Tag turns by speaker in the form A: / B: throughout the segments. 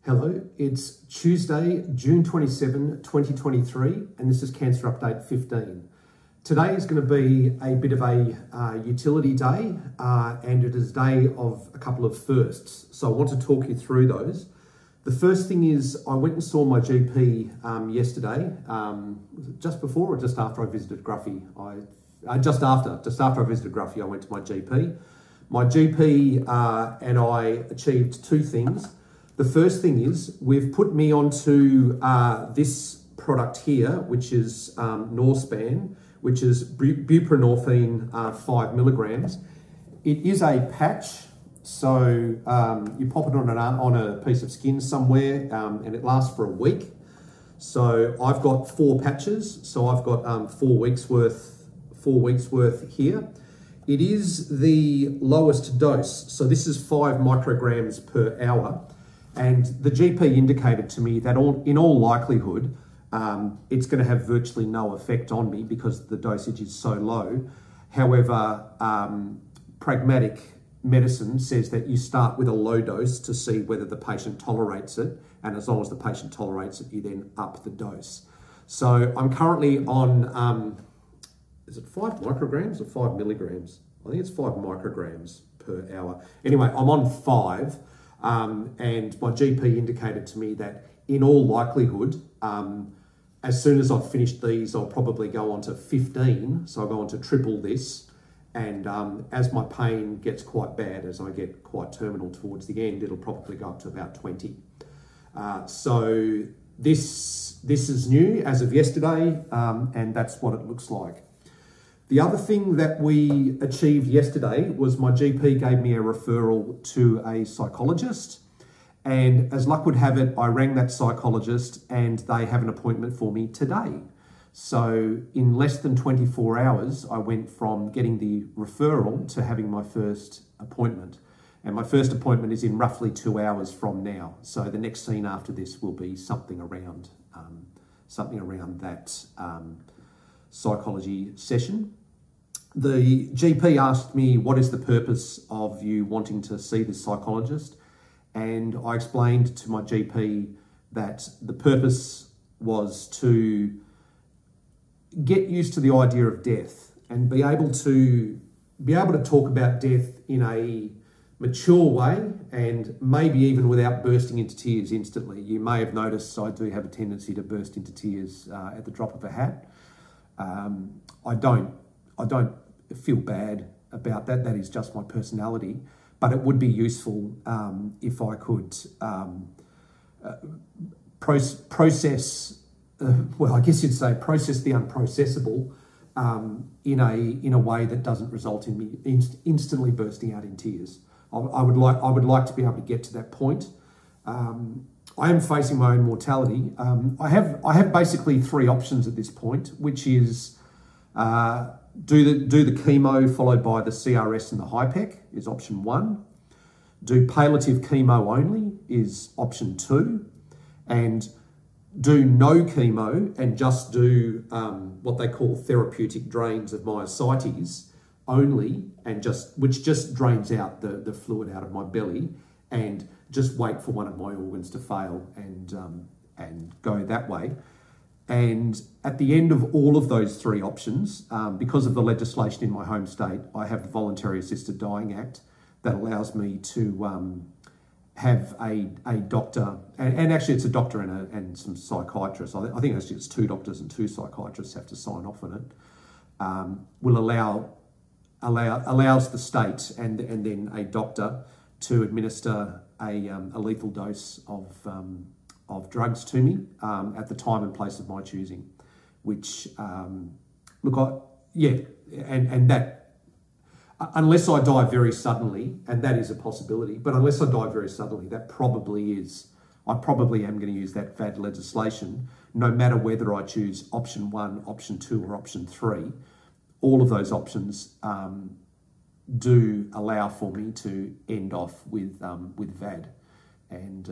A: Hello, it's Tuesday, June 27, 2023, and this is Cancer Update 15. Today is going to be a bit of a utility day, and it is a day of a couple of firsts. So I want to talk you through those. The first thing is I went and saw my GP yesterday, was it just before or just after I visited Gruffy? Just after I visited Gruffy, I went to my GP. My GP and I achieved two things. The first thing is we've put me onto this product here, which is Norspan, which is buprenorphine 5 milligrams. It is a patch, so you pop it on a piece of skin somewhere, and it lasts for a week. So I've got 4 patches, so I've got 4 weeks worth here. It is the lowest dose, so this is 5 micrograms per hour. And the GP indicated to me that in all likelihood, it's going to have virtually no effect on me because the dosage is so low. However, pragmatic medicine says that you start with a low dose to see whether the patient tolerates it. And as long as the patient tolerates it, you then up the dose. So I'm currently on, is it 5 micrograms or 5 milligrams? I think it's 5 micrograms per hour. Anyway, I'm on 5. And my GP indicated to me that in all likelihood, as soon as I've finished these, I'll probably go on to 15. So I'll go on to triple this. And as my pain gets quite bad, as I get quite terminal towards the end, it'll probably go up to about 20. So this is new as of yesterday, and that's what it looks like. The other thing that we achieved yesterday was my GP gave me a referral to a psychologist, and as luck would have it, I rang that psychologist and they have an appointment for me today. So in less than 24 hours, I went from getting the referral to having my first appointment. And my first appointment is in roughly 2 hours from now. So the next scene after this will be something around that psychology session. The GP asked me, what is the purpose of you wanting to see this psychologist? And I explained to my GP that the purpose was to get used to the idea of death and be able to talk about death in a mature way and maybe even without bursting into tears instantly. You may have noticed I do have a tendency to burst into tears at the drop of a hat. I don't feel bad about that. That is just my personality. But it would be useful if I could process, well, I guess you'd say process the unprocessable in a way that doesn't result in me instantly bursting out in tears. I would like to be able to get to that point. I am facing my own mortality. I have basically 3 options at this point, which is do the chemo followed by the CRS and the HIPEC is option 1. Do palliative chemo only is option 2. And do no chemo and just do what they call therapeutic drains of myositis only, and which just drains out the fluid out of my belly, and just wait for one of my organs to fail and go that way. And at the end of all of those 3 options, because of the legislation in my home state, I have the Voluntary Assisted Dying Act that allows me to have a doctor, and actually it's a doctor and some psychiatrists. I think actually it's 2 doctors and 2 psychiatrists have to sign off on it. Will allows the state and then a doctor to administer a lethal dose of drugs to me at the time and place of my choosing, which that unless I die very suddenly, and that is a possibility, but unless I die very suddenly, that probably is. I probably am going to use that VAD legislation, no matter whether I choose option 1, option 2, or option 3. All of those options do allow for me to end off with VAD. And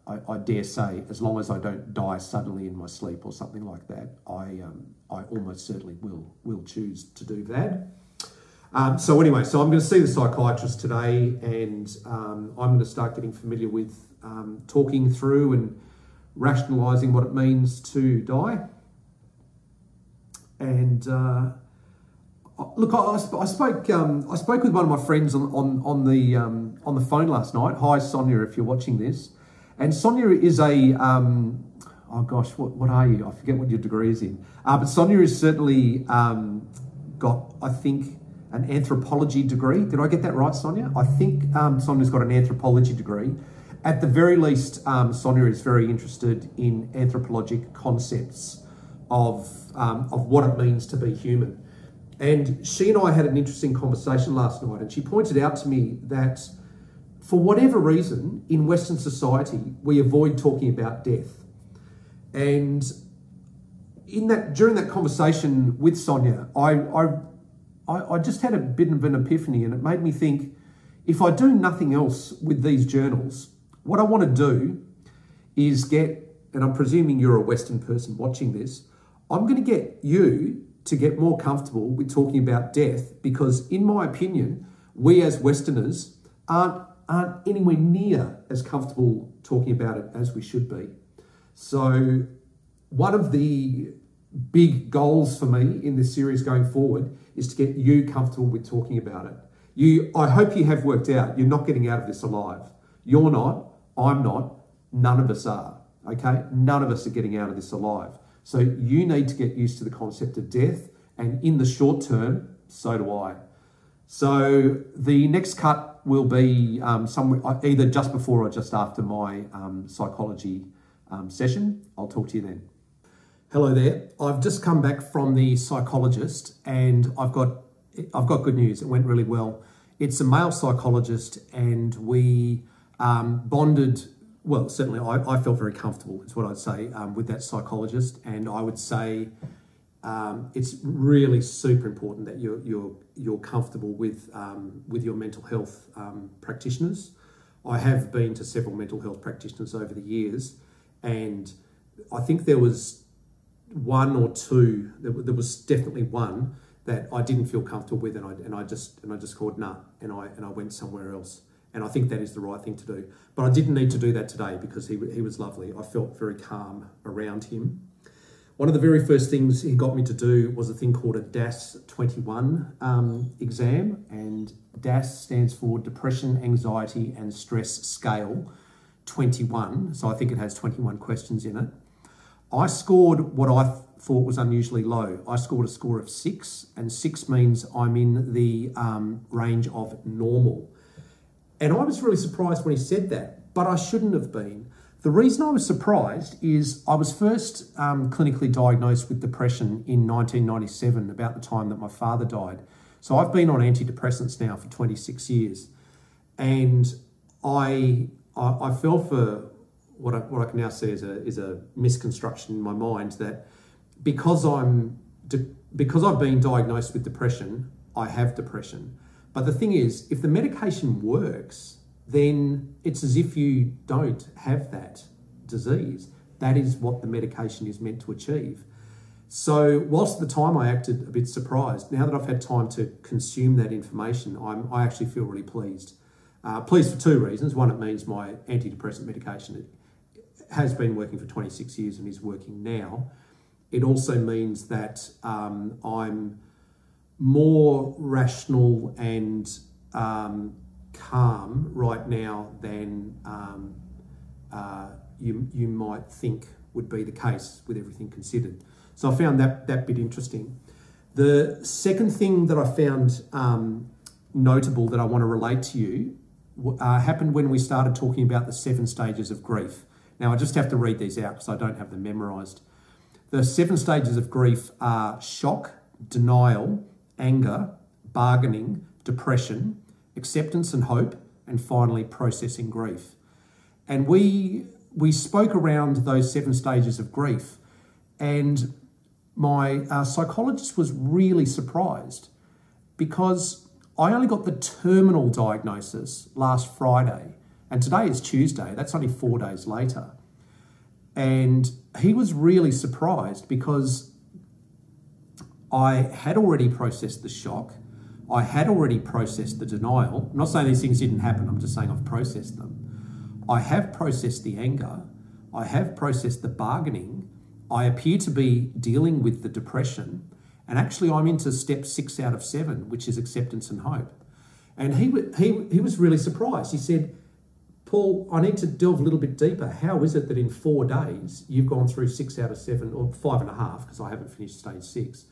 A: I dare say, as long as I don't die suddenly in my sleep or something like that, I almost certainly will choose to do VAD. So anyway, so I'm going to see the psychiatrist today, and I'm going to start getting familiar with talking through and rationalising what it means to die. And look, I spoke with one of my friends on the phone last night. Hi, Sonia, if you're watching this. And Sonia is a oh gosh, what are you? I forget what your degree is in. But Sonia has certainly got, I think, an anthropology degree. Did I get that right, Sonia? I think Sonia's got an anthropology degree. At the very least, Sonia is very interested in anthropologic concepts of what it means to be human. And she and I had an interesting conversation last night, and she pointed out to me that for whatever reason, in Western society, we avoid talking about death. And during that conversation with Sonia, I just had a bit of an epiphany, and it made me think, if I do nothing else with these journals, what I want to do is get, and I'm presuming you're a Western person watching this, I'm going to get you to get more comfortable with talking about death, because in my opinion, we as Westerners aren't anywhere near as comfortable talking about it as we should be. So one of the big goals for me in this series going forward is to get you comfortable with talking about it. I hope you have worked out you're not getting out of this alive. You're not, I'm not, none of us are, okay? None of us are getting out of this alive. So you need to get used to the concept of death, and in the short term, so do I. So the next cut will be somewhere, either just before or just after my psychology session. I'll talk to you then. Hello there. I've just come back from the psychologist, and I've got good news. It went really well. It's a male psychologist, and we bonded. Well, certainly I felt very comfortable, is what I'd say, with that psychologist. And I would say it's really super important that you're comfortable with your mental health practitioners. I have been to several mental health practitioners over the years, and I think there was one or two. There was definitely one that I didn't feel comfortable with, and I just called nah, and I went somewhere else. And I think that is the right thing to do. But I didn't need to do that today because he was lovely. I felt very calm around him. One of the very first things he got me to do was a thing called a DASS 21 exam. And DASS stands for Depression, Anxiety and Stress Scale 21. So I think it has 21 questions in it. I scored what I thought was unusually low. I scored a score of 6, and 6 means I'm in the range of normal. And I was really surprised when he said that, but I shouldn't have been. The reason I was surprised is I was first clinically diagnosed with depression in 1997, about the time that my father died. So I've been on antidepressants now for 26 years. And I fell for what I can now see is a misconstruction in my mind, that because I've been diagnosed with depression, I have depression. But the thing is, if the medication works, then it's as if you don't have that disease. That is what the medication is meant to achieve. So whilst at the time I acted a bit surprised, now that I've had time to consume that information, I actually feel really pleased. Pleased for two reasons. One, it means my antidepressant medication has been working for 26 years and is working now. It also means that I'm more rational and calm right now than you might think would be the case with everything considered. So I found that bit interesting. The second thing that I found notable that I want to relate to you happened when we started talking about the 7 stages of grief. Now I just have to read these out because I don't have them memorised. The 7 stages of grief are shock, denial, anger, bargaining, depression, acceptance and hope, and finally processing grief. And we spoke around those 7 stages of grief, and my psychologist was really surprised because I only got the terminal diagnosis last Friday, and today is Tuesday. That's only 4 days later. And he was really surprised because I had already processed the shock. I had already processed the denial. I'm not saying these things didn't happen. I'm just saying I've processed them. I have processed the anger, I have processed the bargaining, I appear to be dealing with the depression, and actually I'm into step 6 out of 7, which is acceptance and hope. And he was really surprised. He said, Paul, I need to delve a little bit deeper. How is it that in 4 days you've gone through 6 out of 7, or 5.5, because I haven't finished stage 6.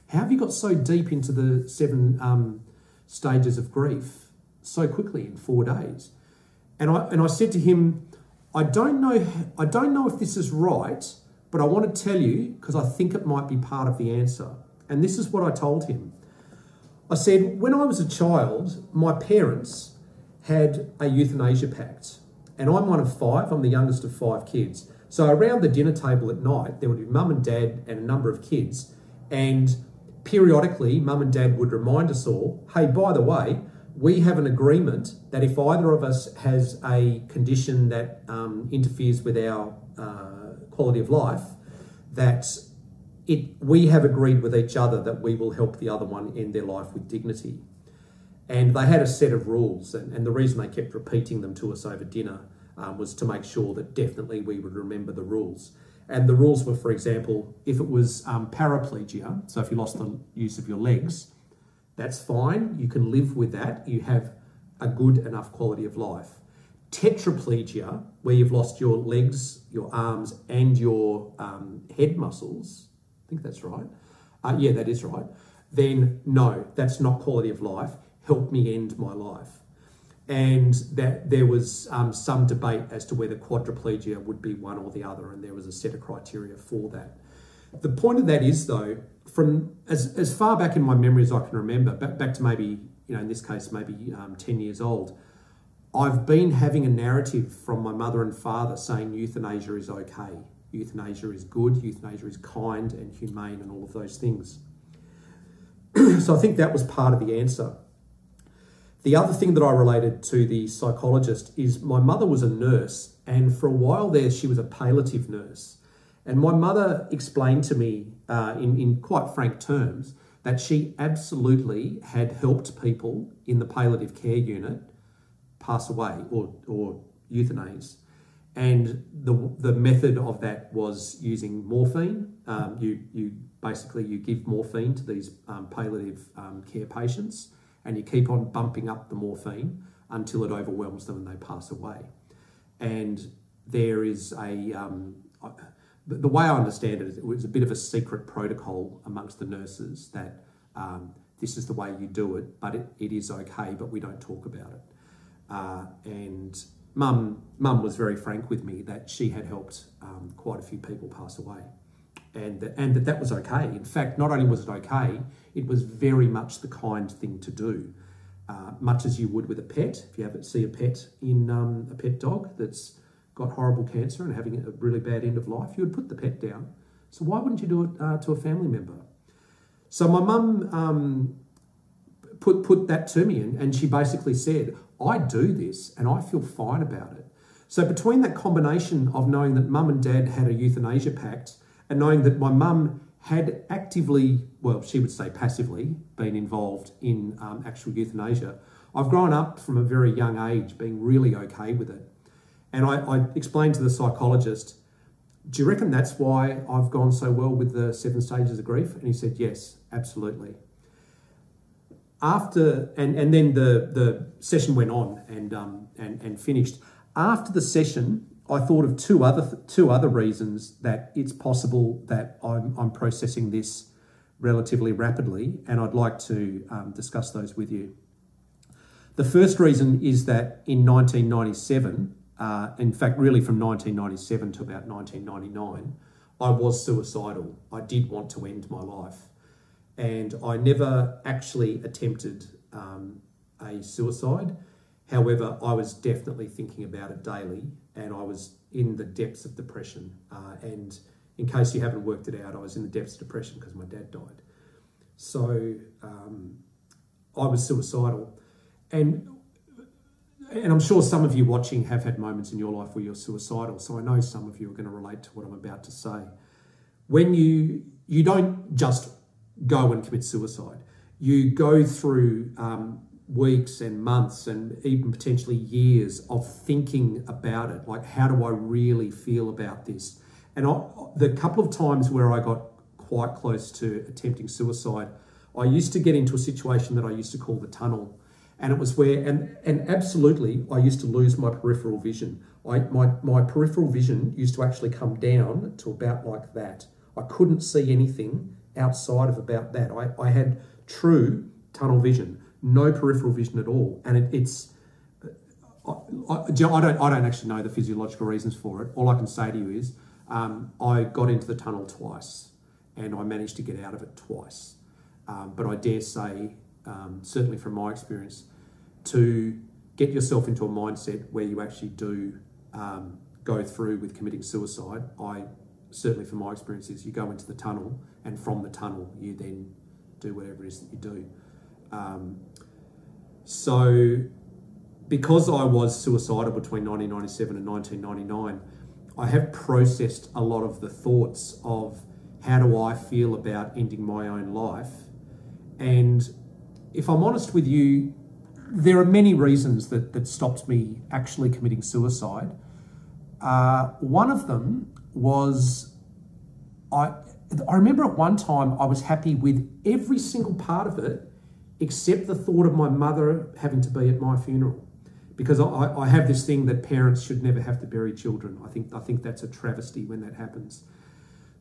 A: How have you got so deep into the 7 stages of grief so quickly in 4 days? And I said to him, I don't know if this is right, but I want to tell you because I think it might be part of the answer. And this is what I told him. I said, when I was a child, my parents had a euthanasia pact. And I'm one of 5. I'm the youngest of 5 kids. So around the dinner table at night, there would be mum and dad and a number of kids. And periodically, mum and dad would remind us all, hey, by the way, we have an agreement that if either of us has a condition that interferes with our quality of life, that we have agreed with each other that we will help the other one end their life with dignity. And they had a set of rules, and the reason they kept repeating them to us over dinner was to make sure that definitely we would remember the rules. And the rules were, for example, if it was paraplegia, so if you lost the use of your legs, that's fine, you can live with that, you have a good enough quality of life. Tetraplegia, where you've lost your legs, your arms, and your head muscles, I think that's right. Yeah, that is right. Then no, that's not quality of life. Help me end my life. And that there was some debate as to whether quadriplegia would be one or the other, and there was a set of criteria for that. The point of that is, though, from as far back in my memory as I can remember, back to maybe, in this case, maybe 10 years old, I've been having a narrative from my mother and father saying euthanasia is okay. Euthanasia is good, euthanasia is kind and humane and all of those things. So I think that was part of the answer. The other thing that I related to the psychologist is my mother was a nurse, and for a while there she was a palliative nurse. And my mother explained to me in quite frank terms that she absolutely had helped people in the palliative care unit pass away or euthanize. And the method of that was using morphine. You give morphine to these palliative care patients, and you keep on bumping up the morphine until it overwhelms them and they pass away. And there is the way I understand it, it was a bit of a secret protocol amongst the nurses that this is the way you do it, but it is okay, but we don't talk about it. And Mum was very frank with me that she had helped quite a few people pass away, and that was okay. In fact, not only was it okay, it was very much the kind thing to do, much as you would with a pet. If you ever see a pet in a pet dog that's got horrible cancer and having a really bad end of life, you would put the pet down. So why wouldn't you do it to a family member? So my mum put that to me, and she basically said, I do this and I feel fine about it. So between that combination of knowing that mum and dad had a euthanasia pact and knowing that my mum had actively, well, she would say passively, been involved in actual euthanasia, I've grown up from a very young age being really okay with it. And I explained to the psychologist, do you reckon that's why I've gone so well with the 7 stages of grief? And he said, yes, absolutely. After, and then the session went on and finished. After the session, I thought of two other reasons that it's possible that I'm processing this relatively rapidly, and I'd like to discuss those with you. The first reason is that in 1997, in fact, really from 1997 to about 1999, I was suicidal. I did want to end my life. And I never actually attempted a suicide. However, I was definitely thinking about it daily, and I was in the depths of depression. And in case you haven't worked it out, I was in the depths of depression because my dad died. So I was suicidal. And I'm sure some of you watching have had moments in your life where you're suicidal. So I know some of you are going to relate to what I'm about to say. When you don't just go and commit suicide. You go through weeks and months and even potentially years of thinking about it. Like, how do I really feel about this? And the couple of times where I got quite close to attempting suicide, I used to get into a situation that I used to call the tunnel. And it was where, and absolutely, I used to lose my peripheral vision. My peripheral vision used to actually come down to about like that. I couldn't see anything outside of about that. I had true tunnel vision, no peripheral vision at all. And I don't actually know the physiological reasons for it. All I can say to you is I got into the tunnel twice and I managed to get out of it twice. But I dare say, certainly from my experience, to get yourself into a mindset where you actually do go through with committing suicide, certainly from my experience is you go into the tunnel, and from the tunnel you then do whatever it is that you do. So because I was suicidal between 1997 and 1999, I have processed a lot of the thoughts of how do I feel about ending my own life. And if I'm honest with you, there are many reasons that stopped me actually committing suicide. One of them was, I remember at one time I was happy with every single part of it except the thought of my mother having to be at my funeral. Because I have this thing that parents should never have to bury children. I think that's a travesty when that happens.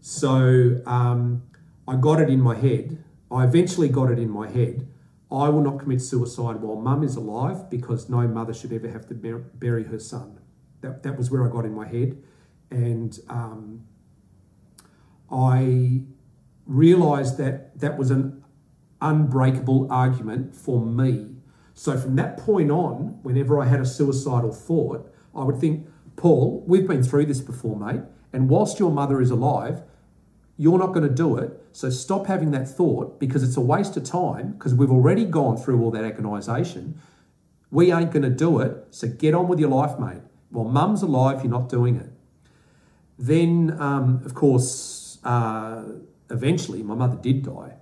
A: So I got it in my head. I eventually got it in my head. I will not commit suicide while mum is alive because no mother should ever have to bury her son. That was where I got in my head. And I realised that was an unbreakable argument for me. So from that point on, whenever I had a suicidal thought, I would think, Paul, we've been through this before, mate, and whilst your mother is alive, you're not going to do it. So stop having that thought because it's a waste of time because we've already gone through all that agonisation. We ain't going to do it. So get on with your life, mate. While mum's alive, you're not doing it. Then, of course, eventually my mother did die.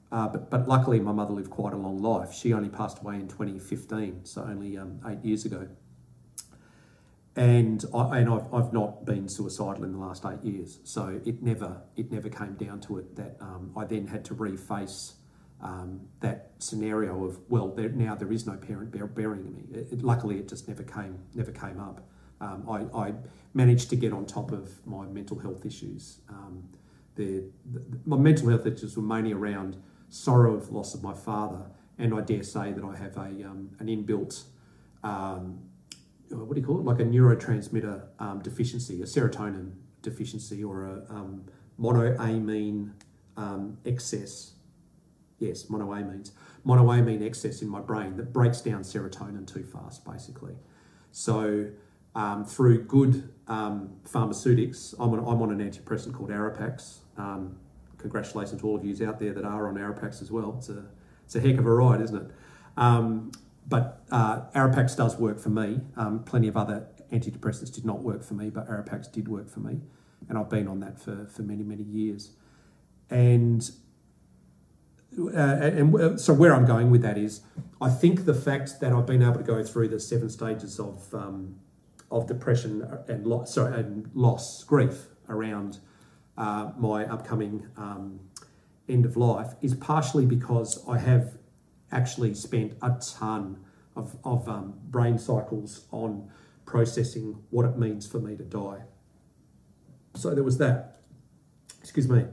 A: But luckily my mother lived quite a long life. She only passed away in 2015, so only 8 years ago. And I've not been suicidal in the last 8 years, so it never came down to it that I then had to reface that scenario of, well, now there is no parent burying me. Luckily, it just never came up. I managed to get on top of my mental health issues. My mental health issues were mainly around sorrow of the loss of my father, and I dare say that I have an inbuilt what do you call it? Like a neurotransmitter deficiency, a serotonin deficiency, or a monoamine excess. Yes, monoamine excess in my brain that breaks down serotonin too fast, basically. So through good pharmaceutics, I'm on an antidepressant called Arapax. Congratulations to all of you out there that are on Arapax as well. It's a heck of a ride, isn't it? But Arapax does work for me. Plenty of other antidepressants did not work for me, but Arapax did work for me. And I've been on that for many, many years. And so where I'm going with that is, I think the fact that I've been able to go through the 7 stages of depression and loss, grief around my upcoming end of life is partially because I have actually spent a ton of brain cycles on processing what it means for me to die. So there was that. Excuse me.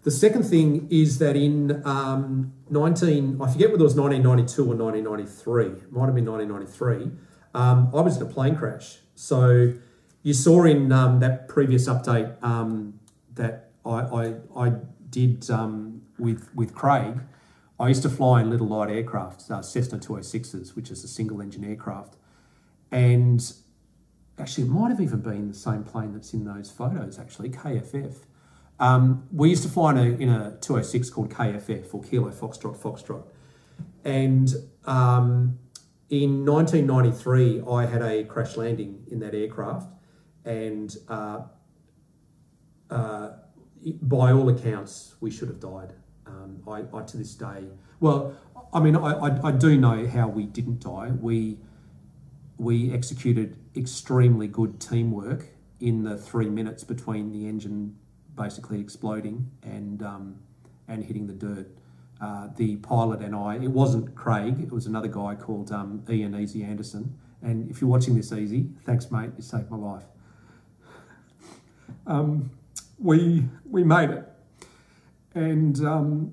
A: The second thing is that in I forget whether it was 1992 or 1993, it might have been 1993, I was in a plane crash. So you saw in that previous update that I did with Craig. I used to fly in little light aircraft, Cessna 206s, which is a single engine aircraft. And actually, it might have even been the same plane that's in those photos, actually, KFF. We used to fly in a 206 called KFF, or Kilo Foxtrot Foxtrot. And in 1993, I had a crash landing in that aircraft. And by all accounts, we should have died. I to this day, well, I mean, I do know how we didn't die. We executed extremely good teamwork in the 3 minutes between the engine basically exploding and hitting the dirt. The pilot and I, it wasn't Craig, it was another guy called Ian Easy Anderson. And if you're watching this, Easy, thanks mate, you saved my life. We made it. And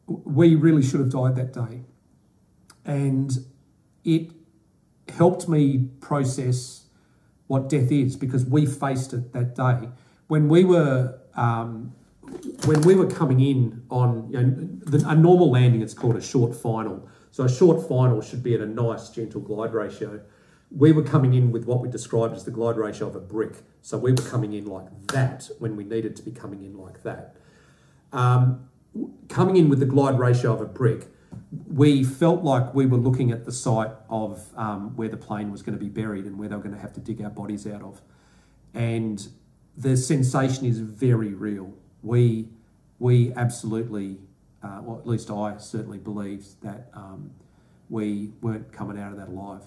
A: we really should have died that day. And it helped me process what death is, because we faced it that day. When we were coming in on, a normal landing, it's called a short final. So a short final should be at a nice, gentle glide ratio. We were coming in with what we described as the glide ratio of a brick. So we were coming in like that when we needed to be coming in like that. Coming in with the glide ratio of a brick, we felt like we were looking at the site of where the plane was going to be buried and where they were going to have to dig our bodies out of. And the sensation is very real. We absolutely, well, at least I certainly believed that we weren't coming out of that alive.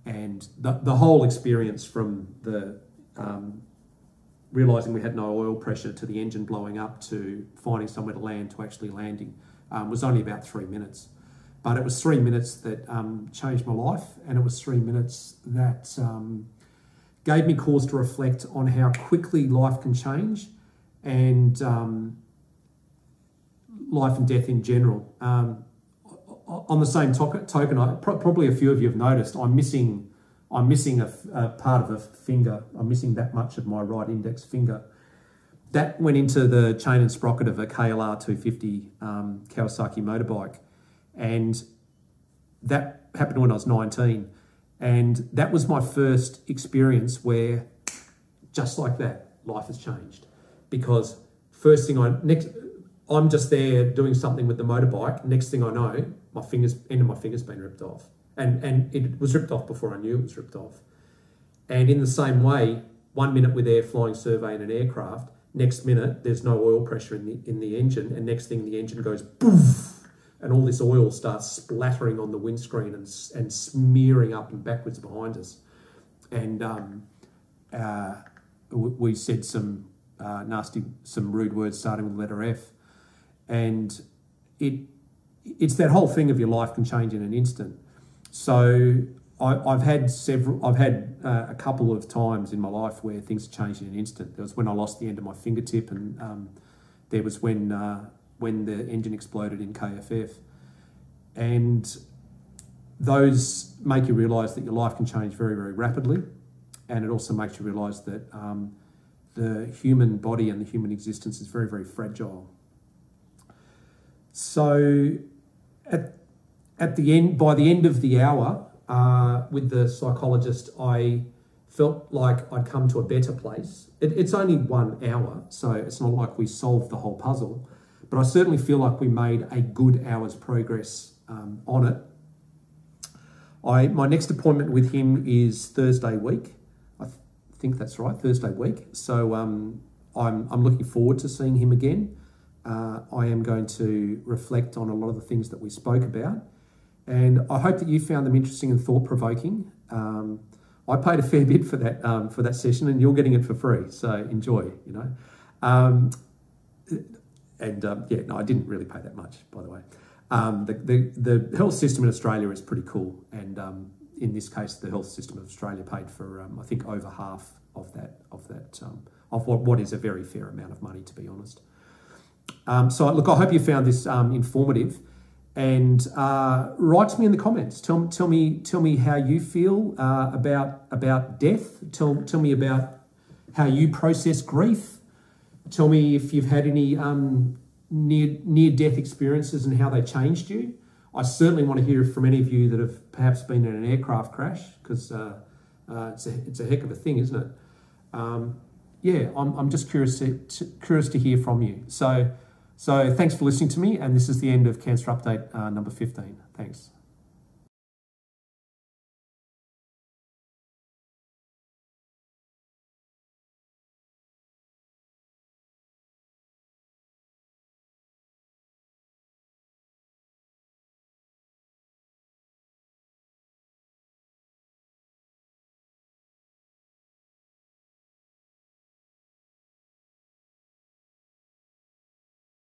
A: And the whole experience, from the realising we had no oil pressure to the engine blowing up to finding somewhere to land to actually landing, was only about 3 minutes. But it was 3 minutes that changed my life, and it was 3 minutes that gave me cause to reflect on how quickly life can change, and life and death in general. On the same token, probably a few of you have noticed, I'm missing a part of a finger. I'm missing that much of my right index finger. That went into the chain and sprocket of a KLR 250 Kawasaki motorbike. And that happened when I was 19. And that was my first experience where, just like that, life has changed. Because first thing I'm just there doing something with the motorbike. Next thing I know, end of my finger's been ripped off. And it was ripped off before I knew it was ripped off. And in the same way, 1 minute we're there flying survey in an aircraft, next minute there's no oil pressure in the engine, and next thing the engine goes poof, and all this oil starts splattering on the windscreen and smearing up and backwards behind us. And we said some rude words starting with the letter F. And it's that whole thing of your life can change in an instant. So I've had a couple of times in my life where things changed in an instant. There was when I lost the end of my fingertip, and there was when the engine exploded in KFF. And those make you realise that your life can change very, very rapidly. And it also makes you realise that the human body and the human existence is very, very fragile. So at the end, by the end of the hour, with the psychologist, I felt like I'd come to a better place. It's only 1 hour, so it's not like we solved the whole puzzle, but I certainly feel like we made a good hour's progress on it. My next appointment with him is Thursday week. I think that's right, Thursday week. So I'm looking forward to seeing him again. I am going to reflect on a lot of the things that we spoke about, and I hope that you found them interesting and thought-provoking. I paid a fair bit for that session, and you're getting it for free, so enjoy, yeah, no, I didn't really pay that much, by the way. The health system in Australia is pretty cool, and in this case, the health system of Australia paid for I think over half of what is a very fair amount of money, to be honest. So look, I hope you found this informative, and write to me in the comments. Tell me how you feel about death. Tell me about how you process grief. Tell me if you've had any near-death experiences and how they changed you. I certainly want to hear from any of you that have perhaps been in an aircraft crash, because it's a heck of a thing, isn't it? Yeah, I'm just curious to hear from you. So thanks for listening to me, and this is the end of Cancer Update number 15. Thanks.